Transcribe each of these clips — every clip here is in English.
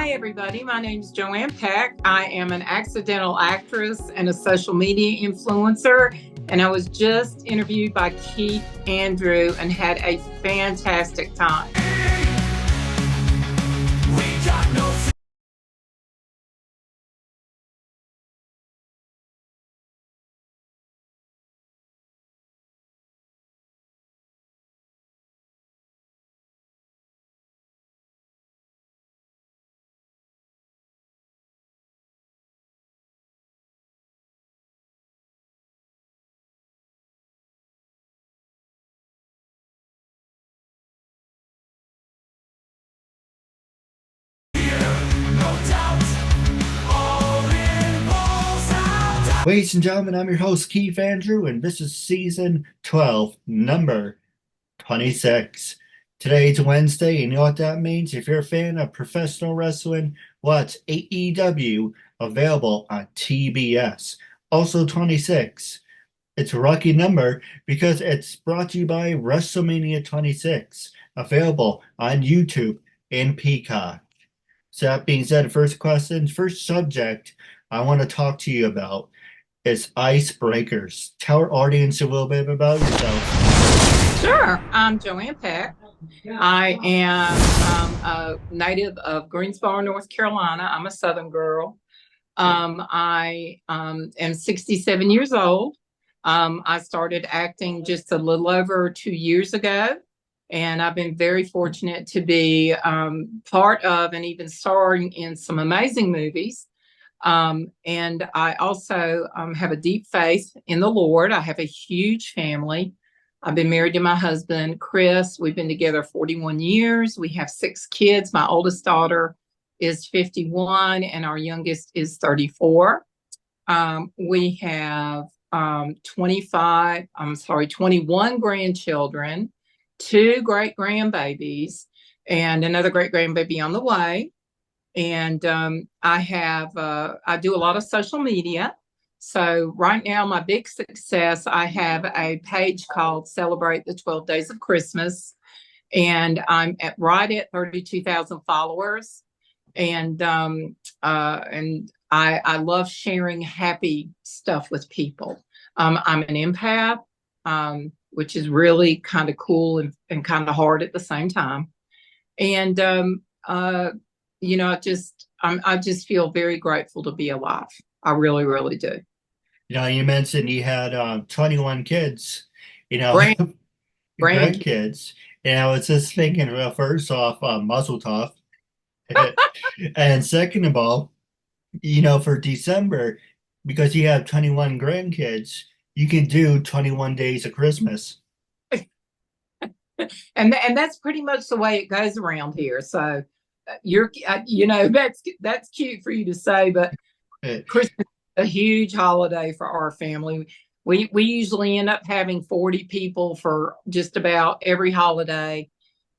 Hi, everybody. My name is Joanne Peck. I am an accidental actress and a social media influencer. And I was just interviewed by Keith Andrew and had a fantastic time. Ladies and gentlemen, I'm your host, Keith Andrew, and this is season 12, number 26. Today's Wednesday, and you know what that means? If you're a fan of professional wrestling, what's AEW available on TBS? Also 26. It's a lucky number because it's brought to you by WrestleMania 26, available on YouTube and Peacock. So that being said, first subject I want to talk to you about is icebreakers. Tell our audience a little bit about yourself. Sure. I'm Joanne Peck. I am a native of Greensboro, North Carolina. I'm a Southern girl. I am 67 years old. I started acting just a little over 2 years ago, and I've been very fortunate to be part of and even starring in some amazing movies. And I also have a deep faith in the Lord. I have a huge family. I've been married to my husband, Chris. We've been together 41 years. We have 6 kids. My oldest daughter is 51 and our youngest is 34. We have 21 grandchildren, 2 great grandbabies, and another great grandbaby on the way. And I do a lot of social media. So right now, my big success, I have a page called Celebrate the 12 Days of Christmas. And I'm right at 32,000 followers. And I love sharing happy stuff with people. I'm an empath, which is really kind of cool and kind of hard at the same time. And I just feel very grateful to be alive. I really, really do. You mentioned you had 21 kids, Grand, grand. grandkids. And I was just thinking, well, first off, muzzle tough. And second of all, for December, because you have 21 grandkids, you can do 21 days of Christmas. And that's pretty much the way it goes around here. So that's cute for you to say, but Christmas is a huge holiday for our family. We usually end up having 40 people for just about every holiday,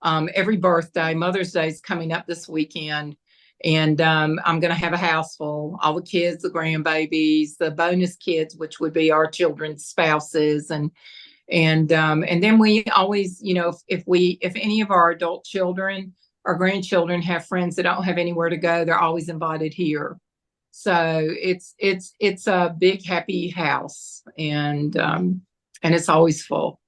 every birthday. Mother's Day is coming up this weekend, and I'm going to have a house full. All the kids, the grandbabies, the bonus kids, which would be our children's spouses, and then we always, if any of our adult children or grandchildren have friends that don't have anywhere to go, they're always invited here. So it's a big happy house, and it's always full.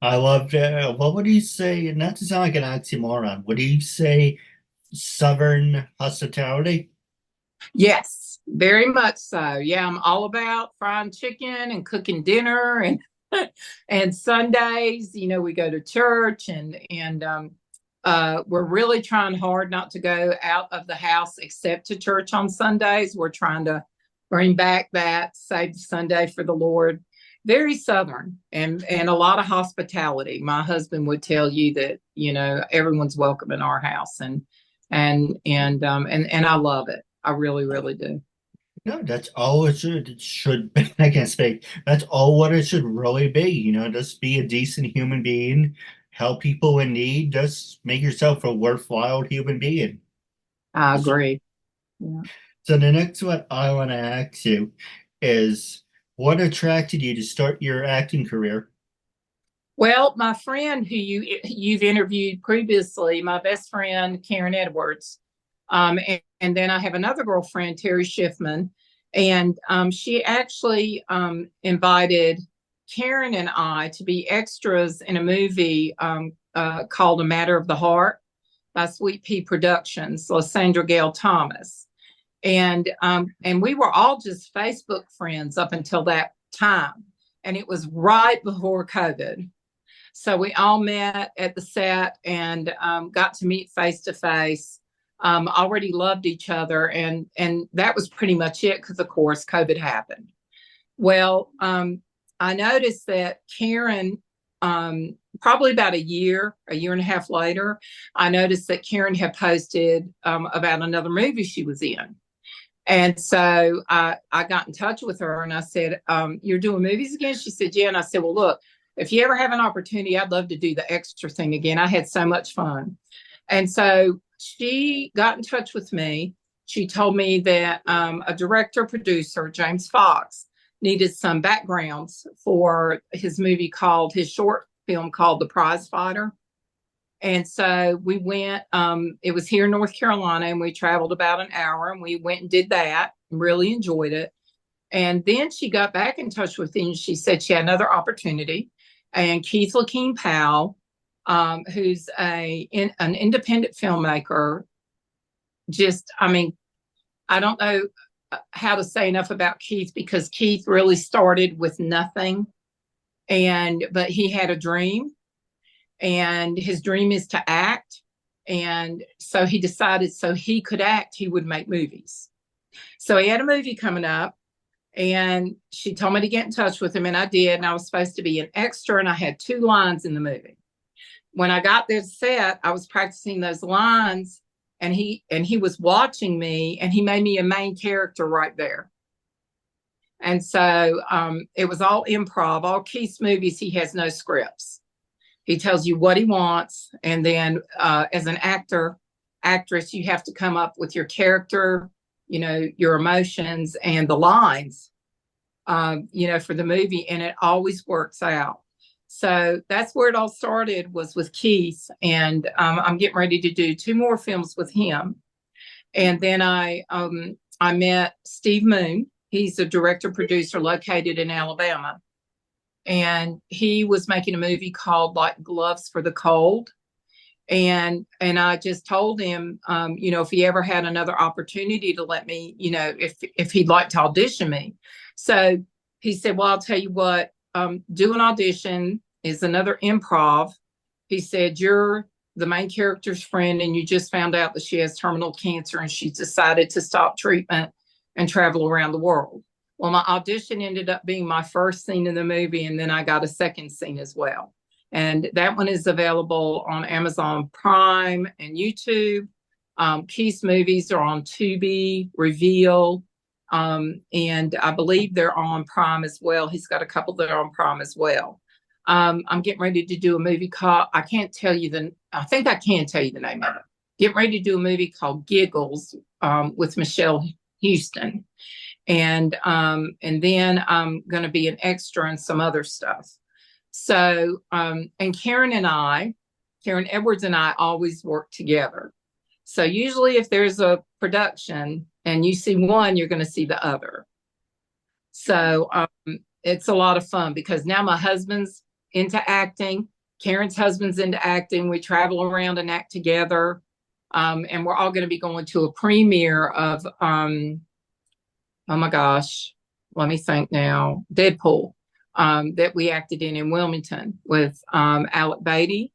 I love that. What would you say? Not to sound like an oxymoron, would you say Southern hospitality? Yes, very much so. Yeah, I'm all about frying chicken and cooking dinner, and and Sundays, we go to church, and we're really trying hard not to go out of the house except to church on Sundays. We're trying to bring back that save Sunday for the Lord. Very Southern, and a lot of hospitality. My husband would tell you that everyone's welcome in our house, and I love it. I really, really do. No, that's all it should be. I can't speak. That's all what it should really be. Just be a decent human being, help people in need, just make yourself a worthwhile human being. I agree. Yeah. So the next one I want to ask you is, what attracted you to start your acting career? Well, my friend who you've interviewed previously, my best friend Karen Edwards, And then I have another girlfriend, Terry Schiffman, and she actually invited Karen and I to be extras in a movie called A Matter of the Heart by Sweet Pea Productions, Lysandra Gale Thomas. And we were all just Facebook friends up until that time. And it was right before COVID. So we all met at the set and got to meet face to face. Already loved each other. And that was pretty much it because, of course, COVID happened. Well, I noticed that Karen, probably about a year and a half later, I noticed that Karen had posted about another movie she was in. And so I got in touch with her and I said, you're doing movies again? She said, yeah. And I said, well, look, if you ever have an opportunity, I'd love to do the extra thing again. I had so much fun. And so she got in touch with me. She told me that a director producer, James Fox, needed some backgrounds for his short film called The Prize Fighter. And so we went, it was here in North Carolina, and we traveled about an hour, and we went and did that, and really enjoyed it. And then she got back in touch with me, and she said she had another opportunity. And Keith Powell, who's an independent filmmaker, I don't know how to say enough about Keith, because Keith really started with nothing, but he had a dream. And his dream is to act. And so he decided so he could act, he would make movies. So he had a movie coming up, and she told me to get in touch with him, and I did. And I was supposed to be an extra, and I had 2 lines in the movie. When I got there set, I was practicing those lines, and he was watching me, and he made me a main character right there. And so it was all improv. All Keith's movies, he has no scripts. He tells you what he wants. And then as an actress, you have to come up with your character, your emotions and the lines, for the movie. And it always works out. So that's where it all started, was with Keith. And I'm getting ready to do 2 more films with him. And then I met Steve Moon. He's a director producer located in Alabama. And he was making a movie called like Gloves for the Cold. And I just told him, if he ever had another opportunity to let me, if he'd like to audition me. So he said, well, I'll tell you what, do an audition, is another improv. He said, you're the main character's friend, and you just found out that she has terminal cancer, and she's decided to stop treatment and travel around the world. Well, my audition ended up being my first scene in the movie, and then I got a second scene as well. And that one is available on Amazon Prime and YouTube. Keith's movies are on Tubi, Reveal, and I believe they're on Prime as well. He's got a couple that are on Prime as well. I'm getting ready to do a movie called, I think I can tell you the name of it. Getting ready to do a movie called Giggles with Michelle Houston. And then I'm going to be an extra in some other stuff. So, and Karen Edwards and I always work together. So usually if there's a production and you see one, you're going to see the other. So it's a lot of fun, because now my husband's into acting. Karen's husband's into acting. We travel around and act together. And we're all going to be going to a premiere of, oh my gosh, let me think now, Deadpool, that we acted in Wilmington with Alec Beatty.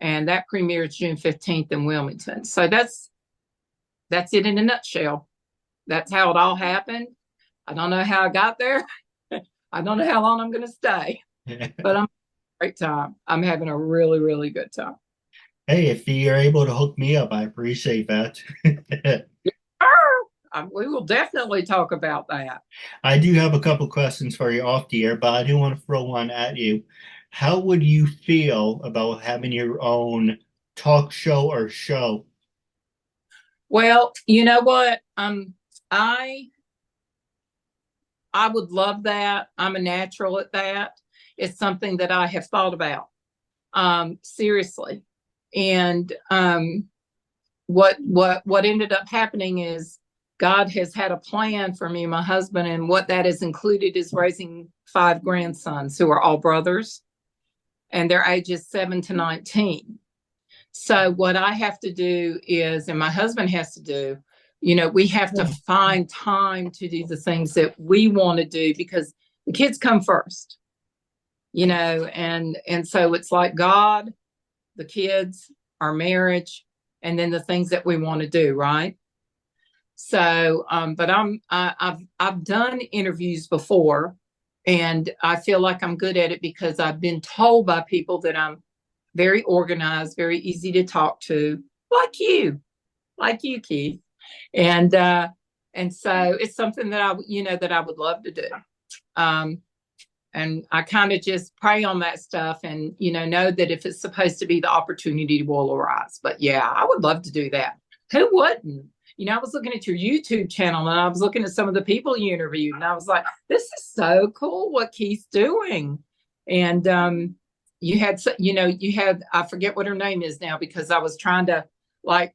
And that premieres June 15th in Wilmington. So that's it in a nutshell. That's how it all happened. I don't know how I got there. I don't know how long I'm going to stay, but I'm having a great time. I'm having a really, really good time. Hey, if you're able to hook me up, I appreciate that. We will definitely talk about that. I do have a couple questions for you off the air, but I do want to throw one at you. How would you feel about having your own talk show or show? Well, you know what? I would love that. I'm a natural at that. It's something that I have thought about, seriously. And what ended up happening is God has had a plan for me and my husband, and what that has included is raising 5 grandsons who are all brothers, and their ages 7 to 19. So what I have to do is, and my husband has to do, we have to find time to do the things that we want to do, because the kids come first, and so it's like God, the kids, our marriage, and then the things that we want to do, right? So, but I've done interviews before, and I feel like I'm good at it because I've been told by people that I'm very organized, very easy to talk to, like you, Keith. And so it's something that I would love to do. And I kind of just pray on that stuff, and know that if it's supposed to be, the opportunity will arise. But yeah, I would love to do that. Who wouldn't? I was looking at your YouTube channel, and I was looking at some of the people you interviewed, and I was like, this is so cool what Keith's doing. And you had, I forget what her name is now, because I was trying to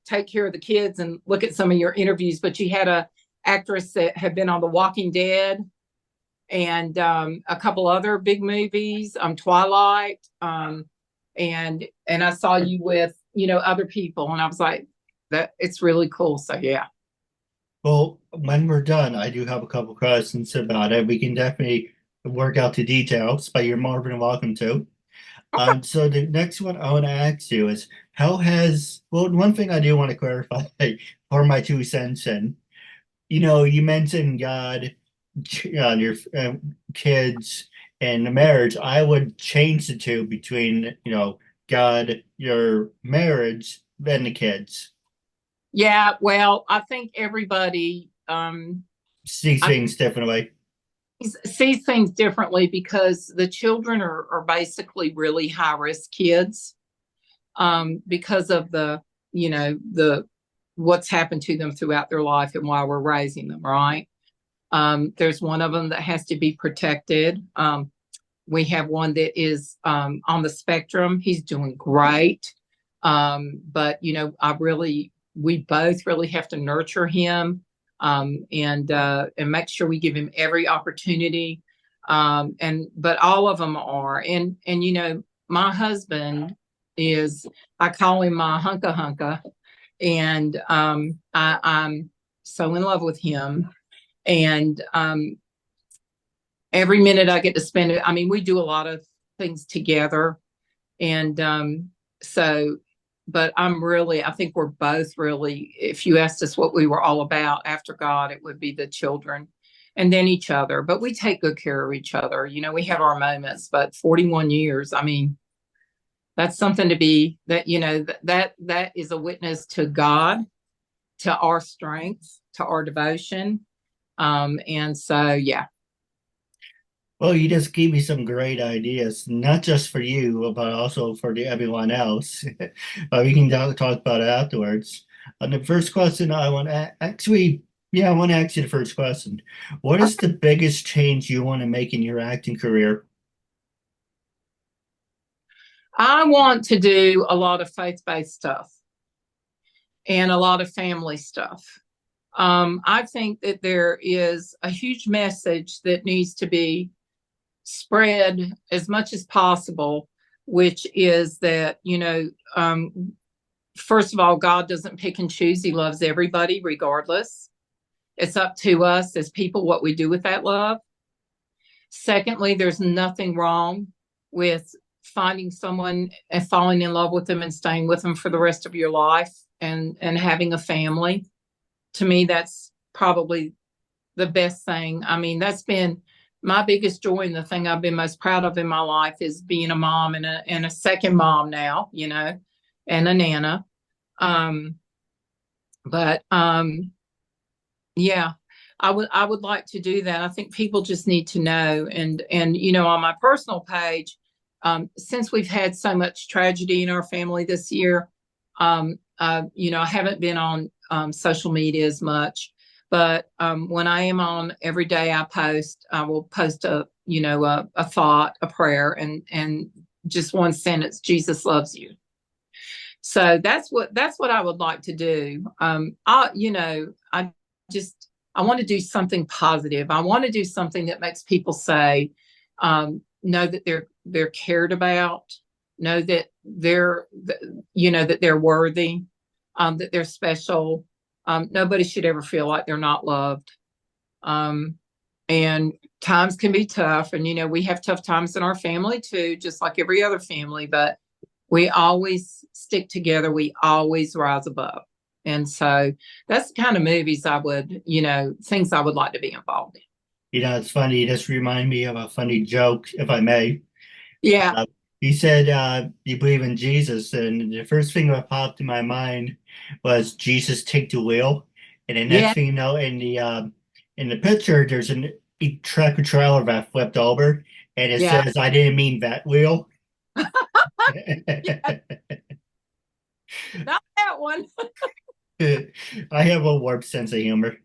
take care of the kids and look at some of your interviews, but you had a actress that had been on The Walking Dead, and a couple other big movies, Twilight, and I saw you with other people, and I was like, that it's really cool. So yeah. Well, when we're done, I do have a couple questions about it. We can definitely work out the details, but you're more than welcome to. So the next one I want to ask you is, one thing I do want to clarify for my 2 cents in, you mentioned God, your kids, and the marriage. I would change the two between, God, your marriage, then the kids. Yeah, well, I think everybody See things differently. sees things differently, because the children are basically really high risk kids, because of the what's happened to them throughout their life and why we're raising them, right? There's one of them that has to be protected. We have one that is on the spectrum. He's doing great. But we both really have to nurture him, and make sure we give him every opportunity. But all of them are, and my husband is, I call him my hunka hunka, and I'm so in love with him, and every minute I get to spend it. I mean, we do a lot of things together, and so. But I think we're both really, if you asked us what we were all about after God, it would be the children and then each other. But we take good care of each other. We have our moments, but 41 years, I mean, that's something to be, that is a witness to God, to our strength, to our devotion. And so, yeah. Well, you just gave me some great ideas, not just for you, but also for everyone else. We can talk about it afterwards. And the first question I want to I want to ask you the first question. What is the biggest change you want to make in your acting career? I want to do a lot of faith-based stuff and a lot of family stuff. I think that there is a huge message that needs to be spread as much as possible, which is that, first of all, God doesn't pick and choose. He loves everybody regardless. It's up to us as people what we do with that love. Secondly, there's nothing wrong with finding someone and falling in love with them and staying with them for the rest of your life, and having a family. To me, that's probably the best thing. I mean, that's been my biggest joy, and the thing I've been most proud of in my life is being a mom, and a second mom now, and a nana. Yeah, I would like to do that. I think people just need to know. And on my personal page, since we've had so much tragedy in our family this year, I haven't been on social media as much. But when I am on every day, I will post a thought, a prayer, and just one sentence: Jesus loves you. So that's what I would like to do. I want to do something positive. I want to do something that makes people say, know that they're cared about, know that that they're worthy, that they're special. Nobody should ever feel like they're not loved. And times can be tough, and we have tough times in our family too, just like every other family, but we always stick together. We always rise above. And so that's the kind of movies things I would like to be involved in. It's funny. You just remind me of a funny joke, if I may. Yeah. You said you believe in Jesus, and the first thing that popped in my mind was Jesus take the wheel. And the next Yeah. thing you know, in the picture, there's a tractor trailer that flipped over, and it Yeah. says, "I didn't mean that wheel." Yeah. Not that one. I have a warped sense of humor.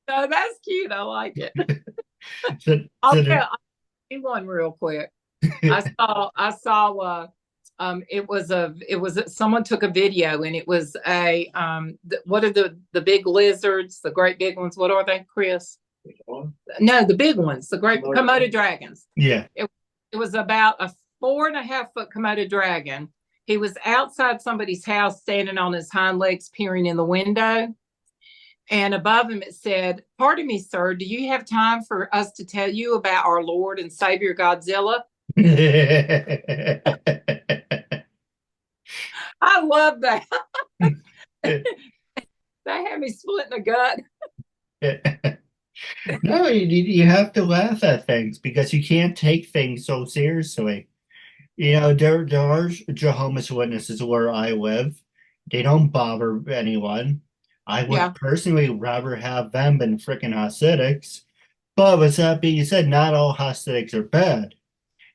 No, that's cute. I like it. So, I'll so tell there, you one real quick. I saw someone took a video, and it was what are the big lizards, the great big ones? What are they, Chris? No, the big ones, the great Komodo dragons. yeah. It was about a 4.5 foot Komodo dragon. He was outside somebody's house, standing on his hind legs, peering in the window. And above him it said, "Pardon me, sir, do you have time for us to tell you about our Lord and Savior Godzilla?" I love that. That had me splitting a gut. No, you have to laugh at things because you can't take things so seriously. There are Jehovah's Witnesses where I live. They don't bother anyone. I Yeah, would personally rather have them than freaking Hasidics. But with that being said, not all Hasidics are bad.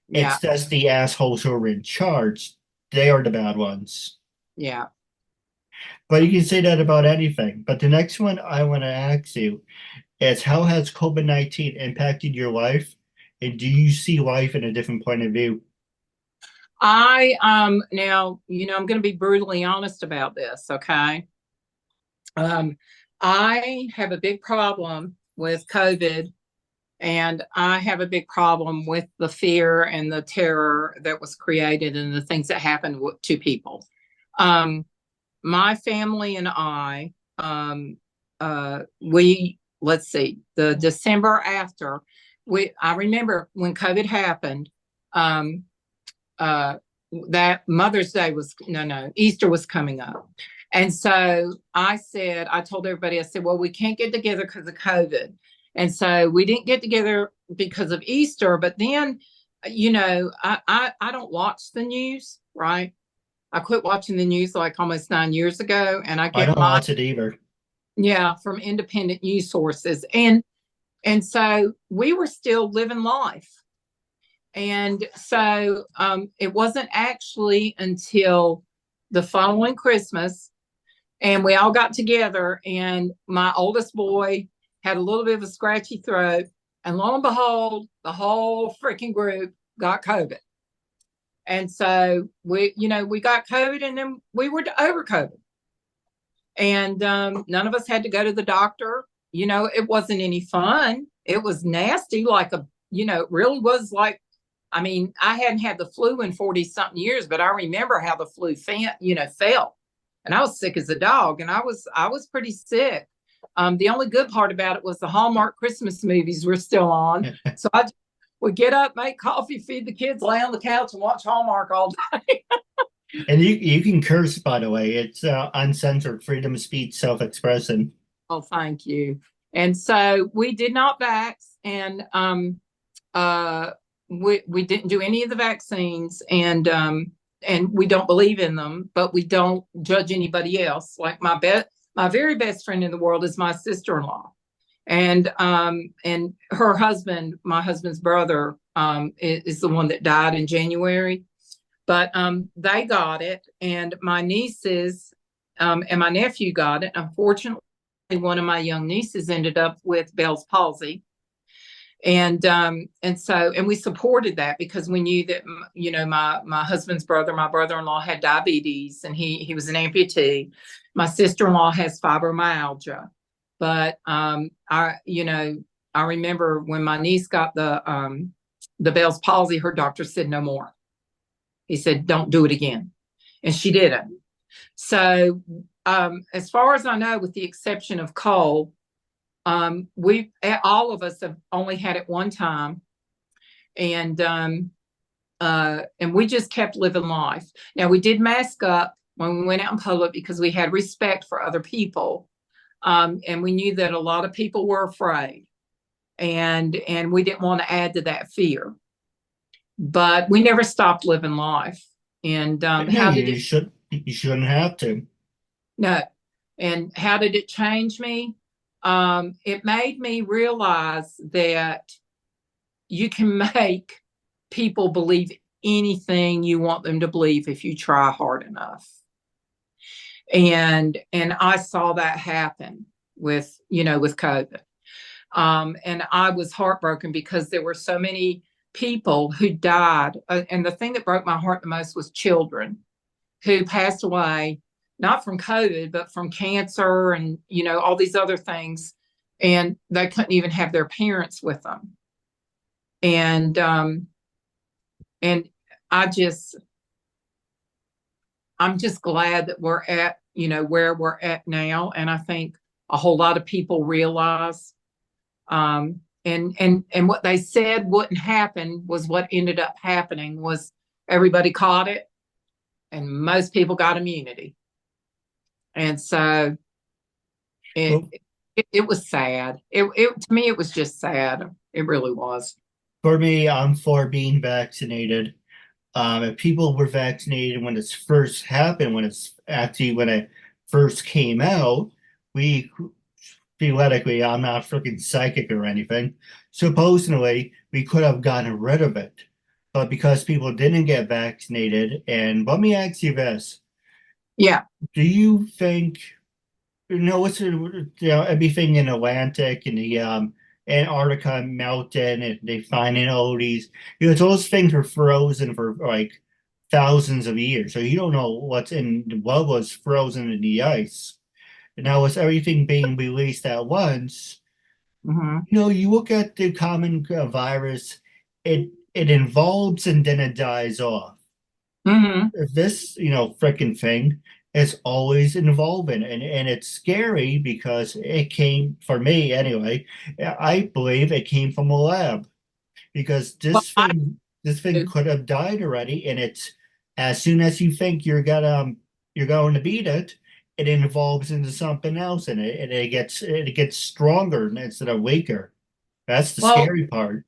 yeah, It's just the assholes who are in charge. They are the bad ones. yeah. But you can say that about anything. But the next one I want to ask you is how has COVID-19 impacted your life? And do you see life in a different point of view? Now, I'm going to be brutally honest about this, okay? I have a big problem with COVID, and I have a big problem with the fear and the terror that was created and the things that happened to people. My family and I, let's see, the December after, I remember when COVID happened, that Mother's Day was, no, Easter was coming up. And so I told everybody, I said, well, we can't get together because of COVID. And so we didn't get together because of Easter. But then, I don't watch the news, right? I quit watching the news like almost 9 years ago, and I I get don't my, watch it either. yeah, from independent news sources. And so we were still living life. And so it wasn't actually until the following Christmas, and we all got together, and my oldest boy had a little bit of a scratchy throat. And lo and behold, the whole freaking group got COVID. And so we got COVID, and then we were over COVID. And none of us had to go to the doctor. It wasn't any fun. It was nasty, it really was like, I mean, I hadn't had the flu in 40 something years, but I remember how the flu felt. And I was sick as a dog, and I was pretty sick. The only good part about it was the Hallmark Christmas movies were still on. So I would get up, make coffee, feed the kids, lay on the couch, and watch Hallmark all day. And you can curse, by the way. It's uncensored freedom of speech, self-expression. Oh, thank you. And so we did not vax, and we didn't do any of the vaccines, and we don't believe in them, but we don't judge anybody else. Like my very best friend in the world is my sister-in-law, and her husband, my husband's brother, is the one that died in January. But they got it, and my nieces and my nephew got it. Unfortunately, one of my young nieces ended up with Bell's palsy. And we supported that because we knew that, my husband's brother, my brother-in-law had diabetes and he was an amputee. My sister-in-law has fibromyalgia, but I remember when my niece got the Bell's palsy, her doctor said no more. He said, don't do it again. And she didn't. So, as far as I know, with the exception of Cole, all of us have only had it one time. And we just kept living life. Now, we did mask up when we went out in public because we had respect for other people. And we knew that a lot of people were afraid. And we didn't want to add to that fear. But we never stopped living life. And you shouldn't have to. No. And how did it change me? It made me realize that you can make people believe anything you want them to believe if you try hard enough. And I saw that happen with COVID. And I was heartbroken because there were so many people who died. And the thing that broke my heart the most was children who passed away, not from COVID, but from cancer and, all these other things. And they couldn't even have their parents with them. And I'm just glad that we're at, where we're at now. And I think a whole lot of people realize, and what they said wouldn't happen was what ended up happening. Was everybody caught it and most people got immunity. And so it was sad. To me, it was just sad. It really was. For me, I'm for being vaccinated. If people were vaccinated when it first happened, when it first came out, we theoretically, I'm not freaking psychic or anything. Supposedly, we could have gotten rid of it, but because people didn't get vaccinated, and let me ask you this: Yeah. do you think, everything in Atlantic and the Antarctica melted and they finding all these, those things were frozen for like thousands of years. So you don't know what was frozen in the ice. And now with everything being released at once, you look at the common virus, it evolves and then it dies off. This, freaking thing is always evolving, and it's scary because it came, for me anyway, I believe it came from a lab because this thing could have died already, and it's as soon as you think you're going to beat it, it evolves into something else, and it gets stronger instead of weaker. That's the scary part.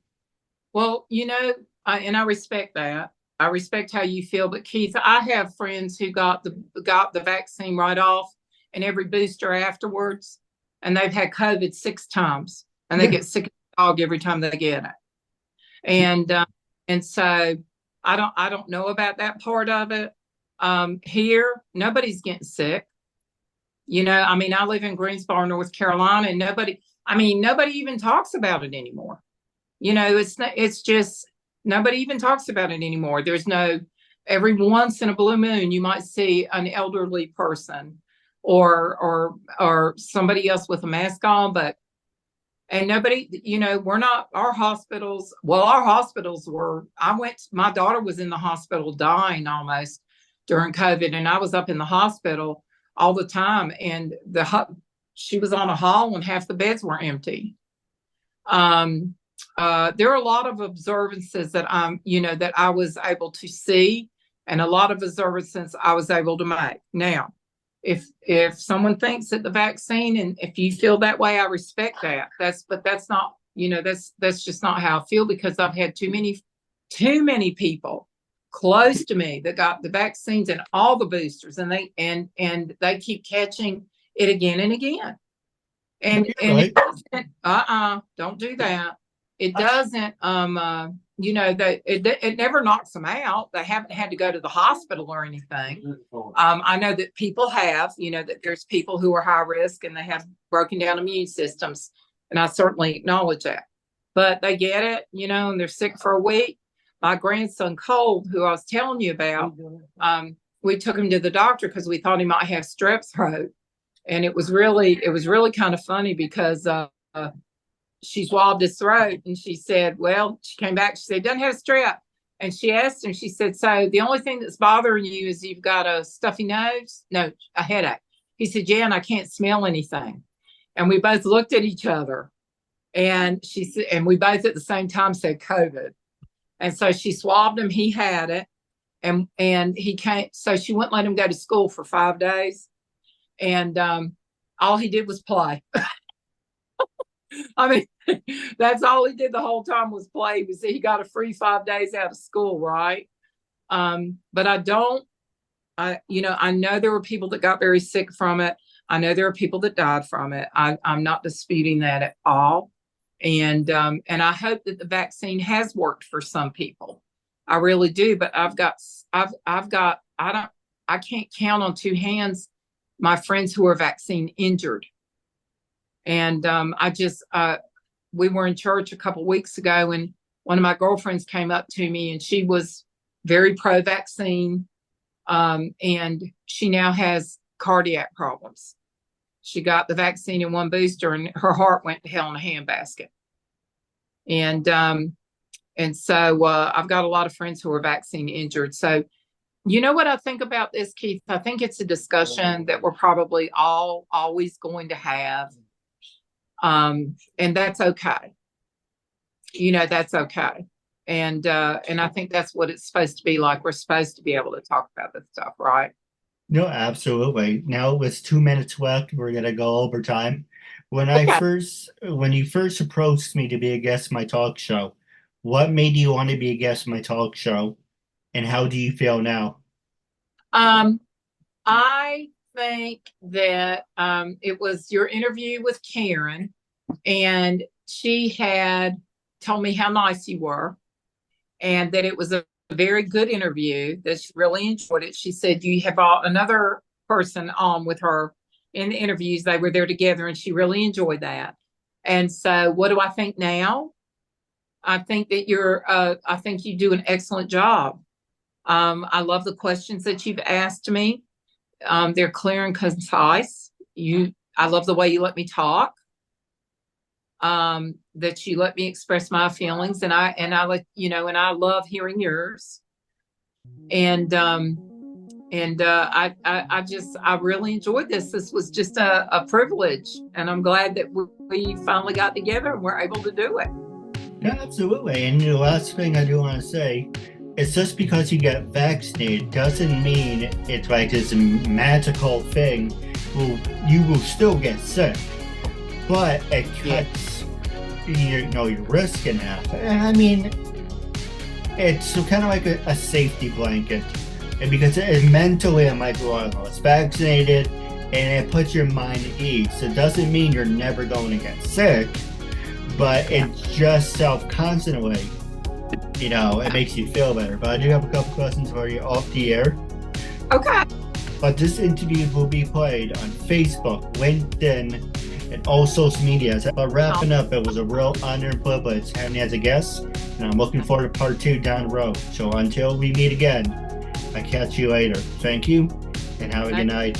Well, and I respect that. I respect how you feel, but Keith, I have friends who got the vaccine right off and every booster afterwards, and they've had COVID 6 times, and they get sick as a dog every time they get it. And so I don't know about that part of it. Here, nobody's getting sick. I live in Greensboro, North Carolina, and nobody even talks about it anymore. It's just nobody even talks about it anymore. There's every once in a blue moon, you might see an elderly person or somebody else with a mask on, and nobody, we're not, our hospitals were, my daughter was in the hospital dying almost during COVID, and I was up in the hospital all the time, and she was on a hall and half the beds were empty. There are a lot of observances that that I was able to see, and a lot of observances I was able to make. Now, if someone thinks that the vaccine, and if you feel that way, I respect that. But that's not, that's just not how I feel, because I've had too many people close to me that got the vaccines and all the boosters, and they keep catching it again and again. And it doesn't, don't do that. It doesn't, that it never knocks them out. They haven't had to go to the hospital or anything. I know that people have, that there's people who are high risk and they have broken down immune systems, and I certainly acknowledge that. but they get it, and they're sick for a week. My grandson Cole, who I was telling you about, we took him to the doctor because we thought he might have strep throat. And it was really kind of funny because she swabbed his throat and she said, well, she came back, she said, doesn't have strep. And she asked him, she said, so the only thing that's bothering you is you've got a stuffy nose? No, a headache. He said, yeah, and I can't smell anything. And we both looked at each other, and she said, and we both at the same time said COVID. And so she swabbed him, he had it, and he came, so she wouldn't let him go to school for 5 days. And all he did was play. I mean, that's all he did the whole time was play. He got a free 5 days out of school, right? But I know there were people that got very sick from it. I know there are people that died from it. I'm not disputing that at all. And I hope that the vaccine has worked for some people. I really do. But I can't count on two hands my friends who are vaccine injured. And we were in church a couple of weeks ago, and one of my girlfriends came up to me, and she was very pro-vaccine, and she now has cardiac problems. She got the vaccine in one booster, and her heart went to hell in a handbasket. And so I've got a lot of friends who are vaccine injured. So, you know what I think about this, Keith? I think it's a discussion that we're probably all always going to have. And that's okay. That's okay. And I think that's what it's supposed to be like. We're supposed to be able to talk about this stuff, right? No, absolutely. Now with 2 minutes left, we're gonna go over time. When you first approached me to be a guest in my talk show, what made you want to be a guest in my talk show, and how do you feel now? I think that it was your interview with Karen, and she had told me how nice you were, and that it was a very good interview, that she really enjoyed it. She said you have another person on with her in the interviews. They were there together, and she really enjoyed that. And so what do I think now? I think that I think you do an excellent job. I love the questions that you've asked me. They're clear and concise. I love the way you let me talk. That you let me express my feelings, and I love hearing yours. And I really enjoyed this. This was just a privilege, and I'm glad that we finally got together and we're able to do it. Yeah, absolutely. And the last thing I do want to say, it's just because you get vaccinated doesn't mean it's like this magical thing. You will still get sick, but it cuts your risk in half. And I mean, it's kind of like a safety blanket, and because mentally I'm like, well, it's vaccinated, and it puts your mind at ease. It doesn't mean you're never going to get sick, but it's just self-constantly. It makes you feel better. But I do have a couple questions for you off the air. Okay. But this interview will be played on Facebook, LinkedIn, and all social media. But wrapping up, it was a real honor and privilege having you as a guest, and I'm looking forward to part 2 down the road. So until we meet again, I catch you later. Thank you, and have a good night.